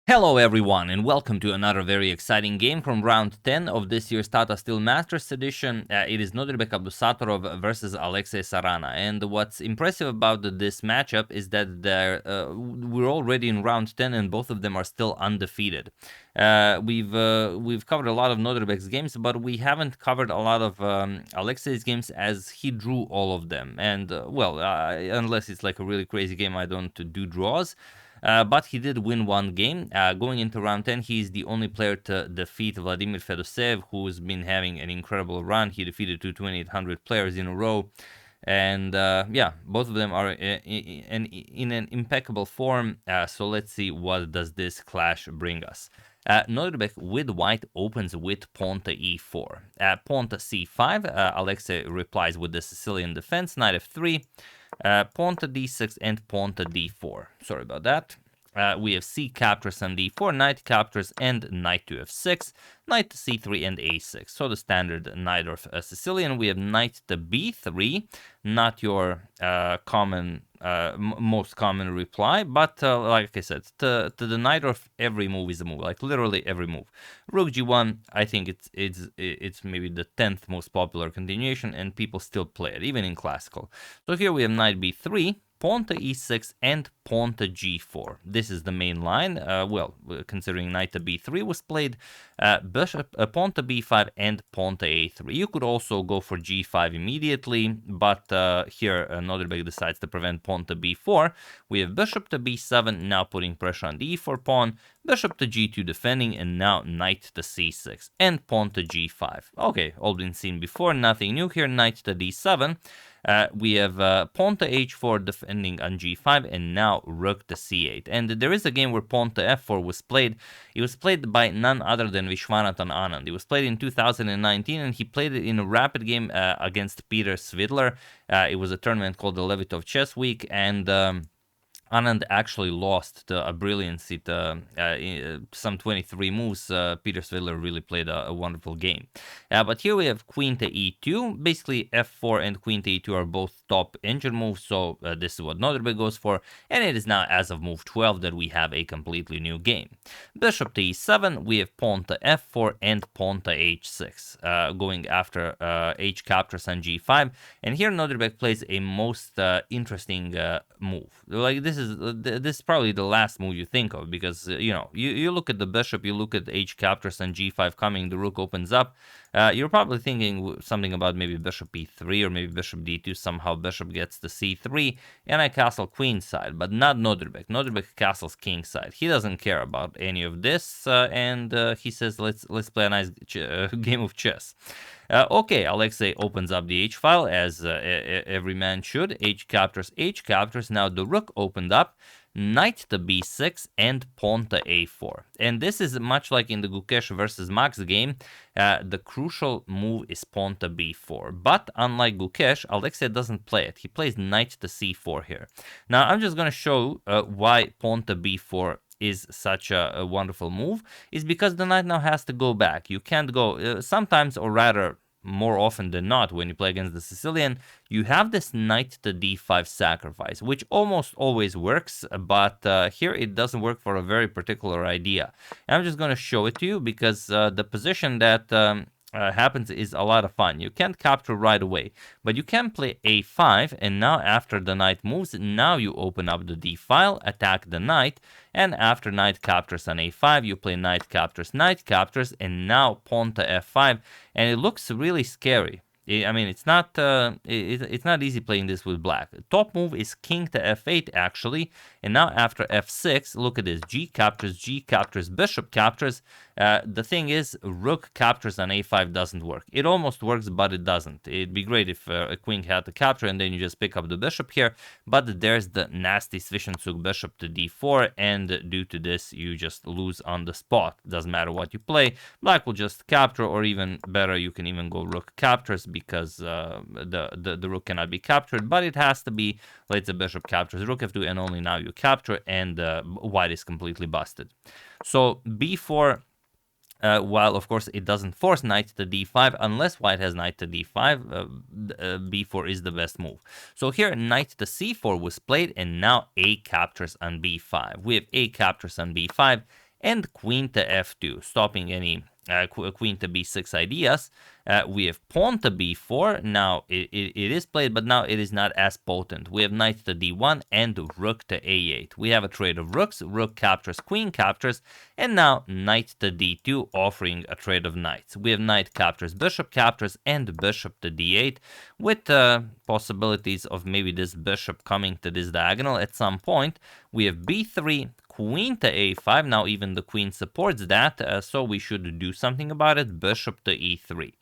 Hello everyone and welcome to another very exciting game from round 10 of this year's Tata Steel Masters edition. It is Nodirbek Abdusattorov versus Alexey Sarana, and what's impressive about this matchup is that we're already in round 10 and both of them are still undefeated. We've covered a lot of Nodirbek's games, but we haven't covered a lot of Alexey's games as he drew all of them, and unless it's like a really crazy game, I don't do draws. But he did win one game. Going into round 10, he's the only player to defeat Vladimir Fedoseev, who's been having an incredible run. He defeated 2,800 players in a row. And both of them are in an impeccable form. So let's see what does this clash bring us. Nodirbek with white opens with pawn to e4. Pawn to c5, Alexey replies with the Sicilian defense, knight f3, pawn to d6 and pawn to d4. Sorry about that. We have c captures and d4, knight captures and knight to f6, knight to c3 and a6. So the standard Najdorf Sicilian. We have knight to b3, not your most common reply, but like I said, to the Najdorf, every move is a move, like literally every move. Rook g1, I think it's maybe the 10th most popular continuation, and people still play it, even in classical. So here we have knight b3, pawn to e6 and pawn to g4. This is the main line. Considering knight to b3 was played, pawn to b5 and pawn to a3. You could also go for g5 immediately, but here Nodirbek decides to prevent pawn to b4. We have bishop to b7, now putting pressure on the e4 pawn, bishop to g2 defending, and now knight to c6 and pawn to g5. Okay, all been seen before, nothing new here. Knight to d7. We have pawn to h4 defending on g5, and now rook to c8. And there is a game where pawn to f4 was played. It was played by none other than Vishwanathan Anand. It was played in 2019, and he played it in a rapid game against Peter Svidler. It was a tournament called the Levitov Chess Week, and Anand actually lost a brilliancy to some 23 moves. Peter Svidler really played a wonderful game. But here we have queen to e2. Basically, f4 and queen to e2 are both top engine moves, so this is what Nodirbek goes for. And it is now, as of move 12, that we have a completely new game. Bishop to e7, we have pawn to f4 and pawn to h6, going after h captures on g5. And here Nodirbek plays a most interesting move. Like this is probably the last move you think of, because you look at the bishop, you look at h captures and g5 coming, the rook opens up. You're probably thinking something about maybe bishop e3 or maybe bishop d2. Somehow bishop gets to c3 and I castle queen side, but not Nodirbek. Nodirbek castles king side. He doesn't care about any of this, and he says let's play a nice game of chess. Okay, Alexey opens up the H file as every man should. H captures, H captures. Now the rook opened up, knight to b6 and pawn to a4. And this is much like in the Gukesh versus Max game. The crucial move is pawn to b4. But unlike Gukesh, Alexey doesn't play it. He plays knight to c4 here. Now I'm just going to show why pawn to b4 is such a wonderful move, is because the knight now has to go back. You can't go, sometimes, or rather more often than not, when you play against the Sicilian, you have this knight to d5 sacrifice, which almost always works, but here it doesn't work for a very particular idea. And I'm just going to show it to you because the position that happens is a lot of fun. You can't capture right away, but you can play a5, and now after the knight moves, now you open up the d file, attack the knight, and after knight captures on a5, you play knight captures, and now pawn to f5, and it looks really scary. I mean, it's not easy playing this with black. Top move is king to f8 actually, and now after f6, look at this: g captures, bishop captures. The thing is, rook captures on a5 doesn't work. It almost works, but it doesn't. It'd be great if a queen had to capture and then you just pick up the bishop here, but there's the nasty Zwischenzug bishop to d4, and due to this, you just lose on the spot. Doesn't matter what you play. Black will just capture, or even better, you can even go rook captures, because the rook cannot be captured, but it has to be, let's say, bishop captures, rook f2, and only now you capture, and white is completely busted. So b4, while of course it doesn't force knight to d5, unless white has knight to d5, b4 is the best move. So here knight to c4 was played, and now a captures on b5. We have a captures on b5, and queen to f2, stopping any queen to b6 ideas. We have pawn to b4. Now it is played, but now it is not as potent. We have knight to d1 and rook to a8. We have a trade of rooks. Rook captures, queen captures, and now knight to d2, offering a trade of knights. We have knight captures, and bishop to d8, with possibilities of maybe this bishop coming to this diagonal at some point. We have b3, queen to a5. Now even the queen supports that, so we should do something about it. Bishop to e3.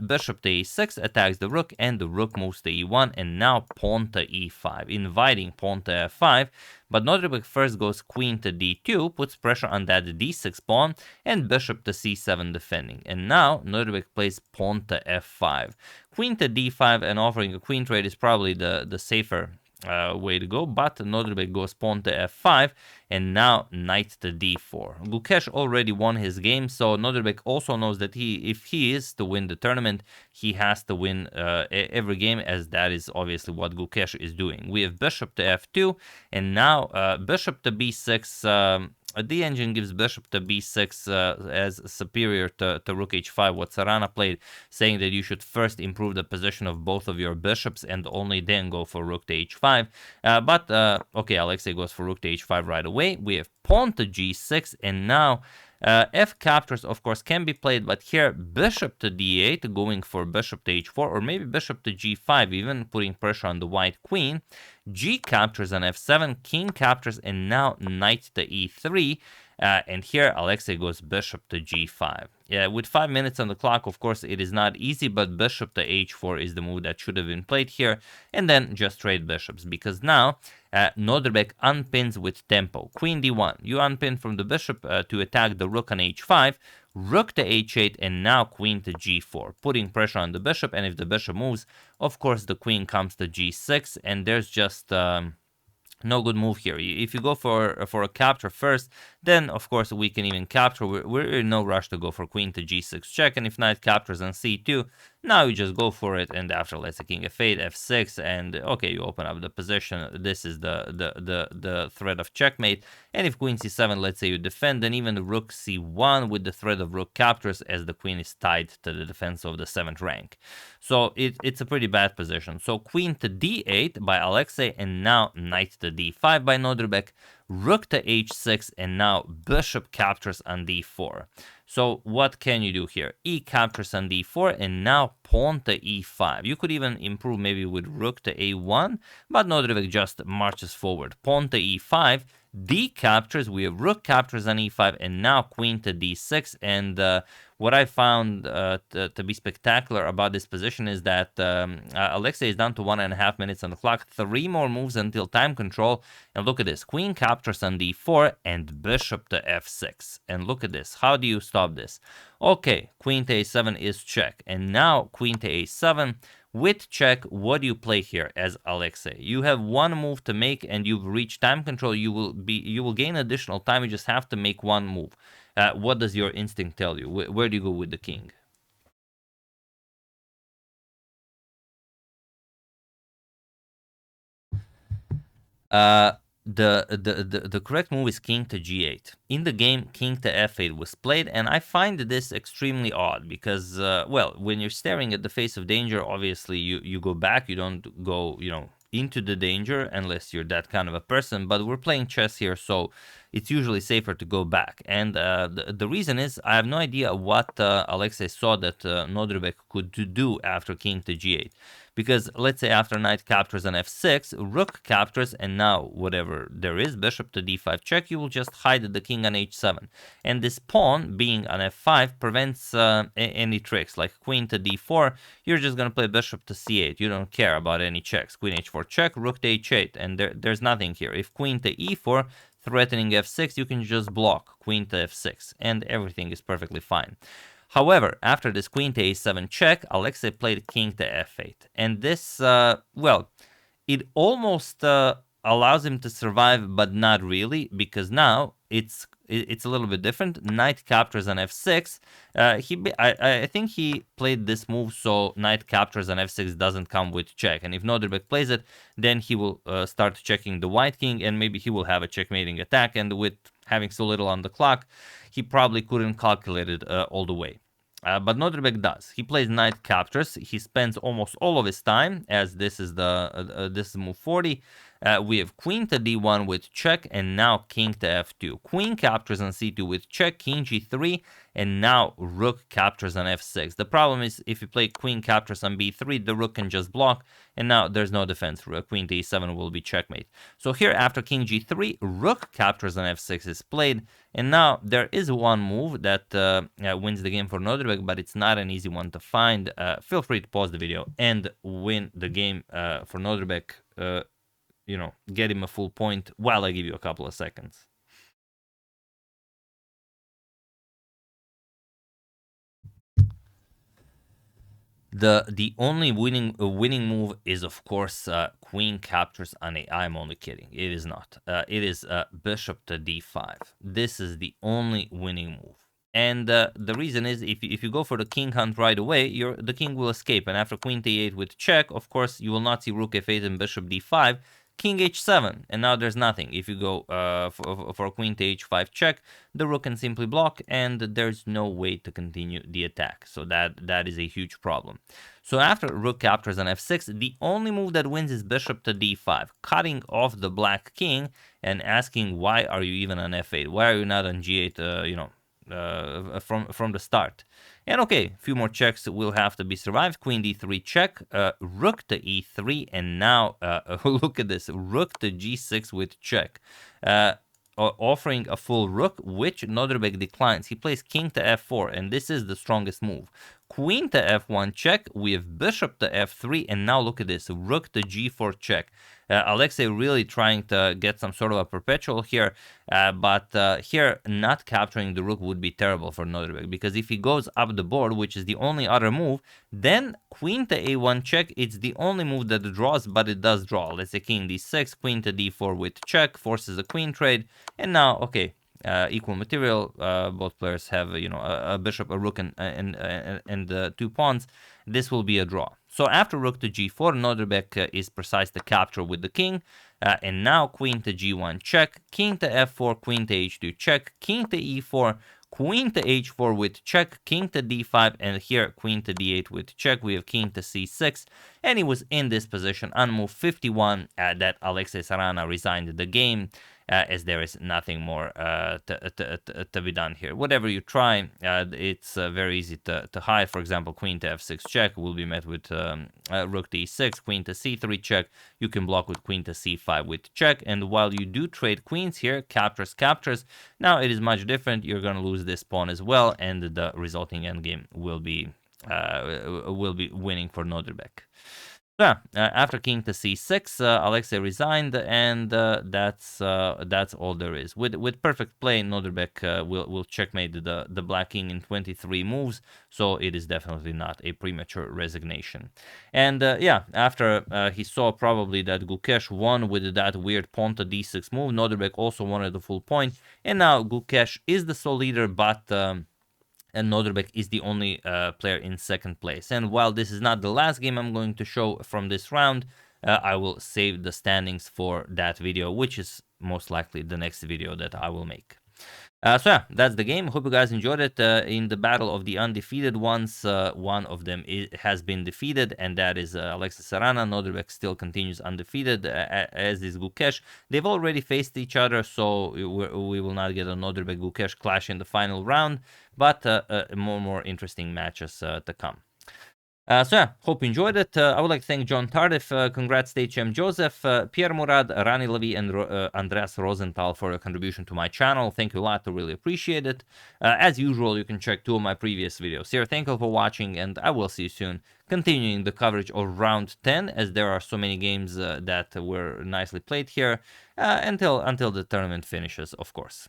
Bishop to e6 attacks the rook, and the rook moves to e1, and now pawn to e5, inviting pawn to f5. But Nodirbek first goes queen to d2, puts pressure on that d6 pawn, and bishop to c7 defending. And now Nodirbek plays pawn to f5. Queen to d5 and offering a queen trade is probably the safer way to go, but Nodirbek goes pawn to f5, and now knight to d4. Gukesh already won his game, so Nodirbek also knows that if he is to win the tournament, he has to win every game, as that is obviously what Gukesh is doing. We have bishop to f2, and now bishop to b6. The engine gives bishop to b6 as superior to rook h5, what Sarana played, saying that you should first improve the position of both of your bishops and only then go for rook to h5. Okay, Alexey goes for rook to h5 right away. We have pawn to g6, and now f captures, of course, can be played, but here bishop to d8, going for bishop to h4, or maybe bishop to g5, even putting pressure on the white queen. G captures on f7, king captures, and now knight to e3. And here Alexey goes bishop to g5. Yeah, with 5 minutes on the clock, of course, it is not easy, but bishop to h4 is the move that should have been played here. And then just trade bishops, because now Nodirbek unpins with tempo. Queen d1, you unpin from the bishop to attack the rook on h5, rook to h8, and now queen to g4, putting pressure on the bishop. And if the bishop moves, of course, the queen comes to g6, and there's just no good move here. If you go for a capture first, then of course we can even capture. We're in no rush to go for queen to g6 check, and if knight captures on c2, now you just go for it, and after let's say king f8, f6, and okay, you open up the position. This is the threat of checkmate. And if queen c7, let's say you defend, then even the rook c1 with the threat of rook captures, as the queen is tied to the defense of the 7th rank. So it's a pretty bad position. So queen to d8 by Alexey, and now knight to d5 by Nodirbek, rook to h6, and now bishop captures on d4. So what can you do here? E captures on d4, and now pawn to e5. You could even improve maybe with rook to a1, but Nodirbek just marches forward. Pawn to e5, d captures, we have rook captures on e5, and now queen to d6. And what I found to be spectacular about this position is that Alexey is down to 1.5 minutes on the clock, 3 more moves until time control. And look at this, queen captures on d4 and bishop to f6. And look at this, how do you stop this? Okay, queen to a7 is check, and now queen to a7 with check. What do you play here as Alexey? You have one move to make, and you've reached time control. You will gain additional time. You just have to make one move. What does your instinct tell you? Where do you go with the king? The correct move is king to g8. In the game, king to f8 was played, and I find this extremely odd because, well, when you're staring at the face of danger, obviously you go back. You don't go, into the danger unless you're that kind of a person. But we're playing chess here, so it's usually safer to go back. And the reason is I have no idea what Alexey saw that Nodirbek could do after king to g8. Because let's say after knight captures on f6, rook captures, and now whatever there is, bishop to d5 check, you will just hide the king on h7. And this pawn being on f5 prevents any tricks, like queen to d4, you're just going to play bishop to c8. You don't care about any checks. Queen h4 check, rook to h8, and there's nothing here. If queen to e4, threatening f6, you can just block queen to f6, and everything is perfectly fine. However, after this queen to a7 check, Alexey played king to f8. And this, well, it almost allows him to survive, but not really, because now it's a little bit different. Knight captures on f6. I think he played this move so knight captures on f6 doesn't come with check. And if Nodirbek plays it, then he will start checking the white king, and maybe he will have a checkmating attack. And with having so little on the clock, he probably couldn't calculate it all the way. But Nodirbek does. He plays knight captures. He spends almost all of his time, as this is this is move 40. We have queen to d1 with check, and now king to f2. Queen captures on c2 with check, king g3, and now rook captures on f6. The problem is if you play queen captures on b3, the rook can just block, and now there's no defense. Queen to e7 will be checkmate. So here after king g3, rook captures on f6 is played, and now there is one move that wins the game for Nodirbek, but it's not an easy one to find. Feel free to pause the video and win the game for Nodirbek. Get him a full point while I give you a couple of seconds. The only winning move is, of course, queen captures on a. I'm only kidding. It is not. It is bishop to d5. This is the only winning move. And the reason is if you go for the king hunt right away, the king will escape. And after queen to e8 with check, of course, you will not see rook f8 and bishop d5. King h7, and now there's nothing. If you go for queen to h5 check, the rook can simply block, and there's no way to continue the attack. So that is a huge problem. So after rook captures on f6, the only move that wins is bishop to d5, cutting off the black king and asking, why are you even on f8? Why are you not on g8? From the start. And okay, a few more checks will have to be survived. Queen d3 check, rook to e3, and now look at this, rook to g6 with check. Offering a full rook, which Nodirbek declines. He plays king to f4, and this is the strongest move. Queen to f1 check, we have bishop to f3, and now look at this, rook to g4 check. Alexey really trying to get some sort of a perpetual here, but here not capturing the rook would be terrible for Nodirbek, because if he goes up the board, which is the only other move, then queen to a1 check, it's the only move that draws, but it does draw. Let's say king d6, queen to d4 with check, forces a queen trade, and now, okay, equal material. Both players have a bishop, a rook, and 2 pawns. This will be a draw. So after rook to g4, Nodirbek is precise to capture with the king, and now queen to g1 check, king to f4, queen to h2 check, king to e4, queen to h4 with check, king to d5, and here queen to d8 with check. We have king to c6, and he was in this position on move 51 that Alexey Sarana resigned the game, as there is nothing more to be done here. Whatever you try, it's very easy to hide. For example, queen to f6 check will be met with rook to e6, queen to c3 check. You can block with queen to c5 with check, and while you do trade queens here, captures, now it is much different. You're going to lose this pawn as well, and the resulting endgame will be winning for Nodirbek. Yeah, after king to c6, Alexey resigned, and that's all there is. With perfect play, Nodirbek will checkmate the black king in 23 moves, so it is definitely not a premature resignation. And yeah, after he saw probably that Gukesh won with that weird pawn to d6 move, Nodirbek also wanted the full point, and now Gukesh is the sole leader, but and Nodirbek is the only player in second place. And while this is not the last game I'm going to show from this round, I will save the standings for that video, which is most likely the next video that I will make. So yeah, that's the game. Hope you guys enjoyed it. In the battle of the undefeated ones, one of them has been defeated, and that is Alexey Sarana. Nodirbek still continues undefeated, as is Gukesh. They've already faced each other, so we will not get a Nodirbek-Gukesh clash in the final round, but more interesting matches to come. So yeah, hope you enjoyed it. I would like to thank John Tardif, congrats Stachem Joseph, Pierre Murad, Rani Levy, and Andreas Rosenthal for your contribution to my channel. Thank you a lot, I really appreciate it. As usual, you can check 2 of my previous videos here. Thank you for watching, and I will see you soon, continuing the coverage of round 10, as there are so many games that were nicely played here, until the tournament finishes, of course.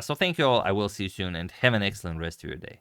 So thank you all, I will see you soon, and have an excellent rest of your day.